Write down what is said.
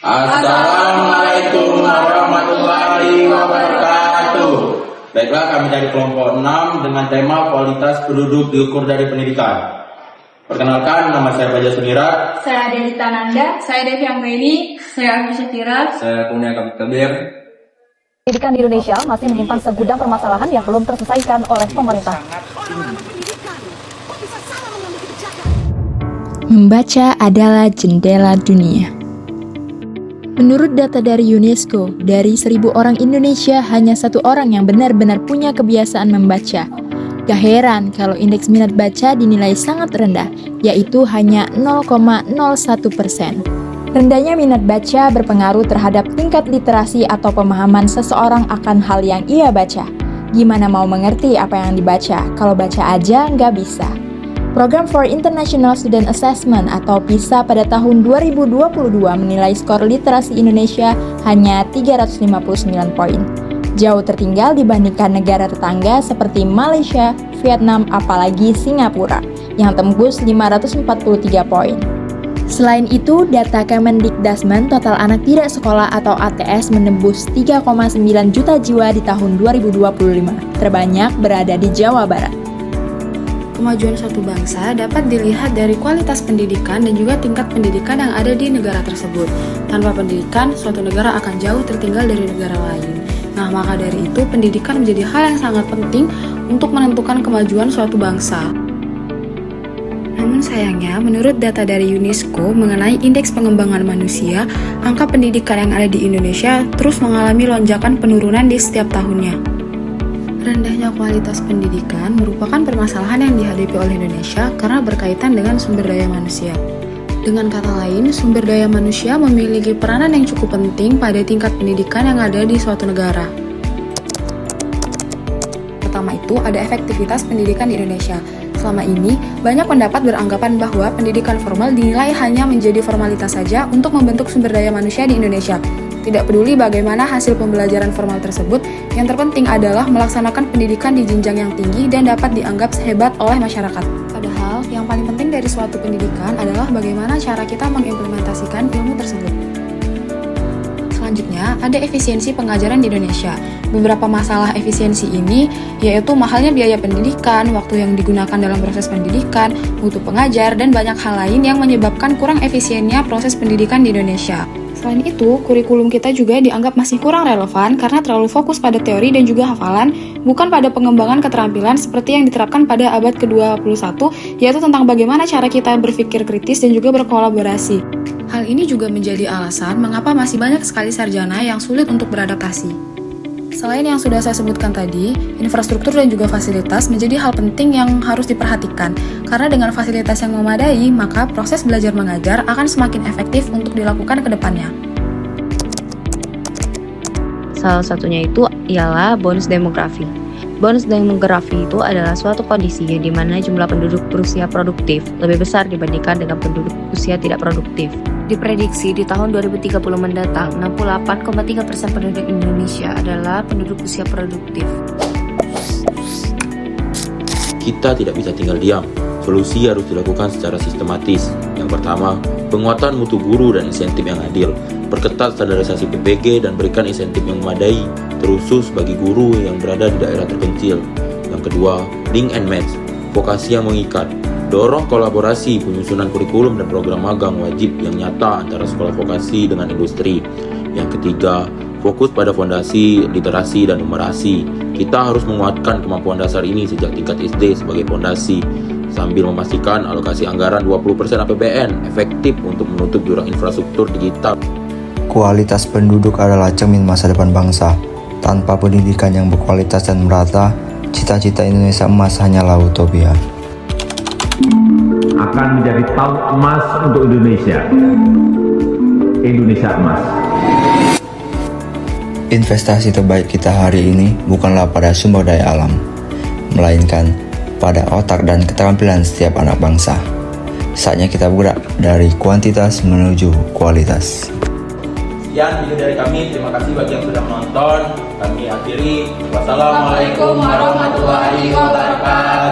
Assalamualaikum warahmatullahi wabarakatuh. Baiklah, kami dari kelompok 6 dengan tema kualitas penduduk diukur dari pendidikan. Perkenalkan, nama saya Baja Sunirat. Saya Delita Nanda. Saya Devi Anggraini. Saya Agus Syatira. Saya Kurnia Kabir. Pendidikan di Indonesia masih menyimpan segudang permasalahan yang belum terselesaikan oleh pemerintah. Membaca adalah jendela dunia. Menurut data dari UNESCO, dari 1.000 orang Indonesia, hanya 1 orang yang benar-benar punya kebiasaan membaca. Gak heran kalau indeks minat baca dinilai sangat rendah, yaitu hanya 0,01%. Rendahnya minat baca berpengaruh terhadap tingkat literasi atau pemahaman seseorang akan hal yang ia baca. Gimana mau mengerti apa yang dibaca, kalau baca aja nggak bisa. Program for International Student Assessment atau PISA pada tahun 2022 menilai skor literasi Indonesia hanya 359 poin. Jauh tertinggal dibandingkan negara tetangga seperti Malaysia, Vietnam, apalagi Singapura, yang tembus 543 poin. Selain itu, data Kemendikbudrismen total anak tidak sekolah atau ATS menembus 3,9 juta jiwa di tahun 2025, terbanyak berada di Jawa Barat. Kemajuan suatu bangsa dapat dilihat dari kualitas pendidikan dan juga tingkat pendidikan yang ada di negara tersebut. Tanpa pendidikan, suatu negara akan jauh tertinggal dari negara lain. Nah, maka dari itu, pendidikan menjadi hal yang sangat penting untuk menentukan kemajuan suatu bangsa. Namun sayangnya, menurut data dari UNESCO mengenai indeks pengembangan manusia, angka pendidikan yang ada di Indonesia terus mengalami lonjakan penurunan di setiap tahunnya. Rendahnya kualitas pendidikan merupakan permasalahan yang dihadapi oleh Indonesia karena berkaitan dengan sumber daya manusia. Dengan kata lain, sumber daya manusia memiliki peranan yang cukup penting pada tingkat pendidikan yang ada di suatu negara. Pertama itu, ada efektivitas pendidikan di Indonesia. Selama ini, banyak pendapat beranggapan bahwa pendidikan formal dinilai hanya menjadi formalitas saja untuk membentuk sumber daya manusia di Indonesia. Tidak peduli bagaimana hasil pembelajaran formal tersebut, yang terpenting adalah melaksanakan pendidikan di jenjang yang tinggi dan dapat dianggap hebat oleh masyarakat. Padahal, yang paling penting dari suatu pendidikan adalah bagaimana cara kita mengimplementasikan ilmu tersebut. Selanjutnya, ada efisiensi pengajaran di Indonesia. Beberapa masalah efisiensi ini yaitu mahalnya biaya pendidikan, waktu yang digunakan dalam proses pendidikan, mutu pengajar, dan banyak hal lain yang menyebabkan kurang efisiennya proses pendidikan di Indonesia. Selain itu, kurikulum kita juga dianggap masih kurang relevan karena terlalu fokus pada teori dan juga hafalan, bukan pada pengembangan keterampilan seperti yang diterapkan pada abad ke-21, yaitu tentang bagaimana cara kita berpikir kritis dan juga berkolaborasi. Hal ini juga menjadi alasan mengapa masih banyak sekali sarjana yang sulit untuk beradaptasi. Selain yang sudah saya sebutkan tadi, infrastruktur dan juga fasilitas menjadi hal penting yang harus diperhatikan. Karena dengan fasilitas yang memadai, maka proses belajar mengajar akan semakin efektif untuk dilakukan ke depannya. Salah satunya itu ialah bonus demografi. Bonus demografi itu adalah suatu kondisi di mana jumlah penduduk berusia produktif lebih besar dibandingkan dengan penduduk usia tidak produktif. Diprediksi di tahun 2030 mendatang, 68,3% penduduk Indonesia adalah penduduk usia produktif. Kita tidak bisa tinggal diam. Solusi harus dilakukan secara sistematis. Yang pertama, penguatan mutu guru dan insentif yang adil. Perketat standarisasi PPG dan berikan insentif yang memadai, terkhusus bagi guru yang berada di daerah terpencil. Yang kedua, link and match, vokasi yang mengikat. Dorong kolaborasi penyusunan kurikulum dan program magang wajib yang nyata antara sekolah vokasi dengan industri. Yang ketiga, fokus pada fondasi, literasi, dan numerasi. Kita harus menguatkan kemampuan dasar ini sejak tingkat SD sebagai fondasi, sambil memastikan alokasi anggaran 20% APBN efektif untuk menutup jurang infrastruktur digital. Kualitas penduduk adalah cermin masa depan bangsa. Tanpa pendidikan yang berkualitas dan merata, cita-cita Indonesia emas hanyalah utopia. Akan menjadi tahun emas untuk Indonesia. Indonesia emas. Investasi terbaik kita hari ini bukanlah pada sumber daya alam, melainkan pada otak dan keterampilan setiap anak bangsa. Saatnya kita bergerak dari kuantitas menuju kualitas. Sekian video dari kami, terima kasih bagi yang sudah menonton. Kami akhiri, wassalamualaikum warahmatullahi wabarakatuh.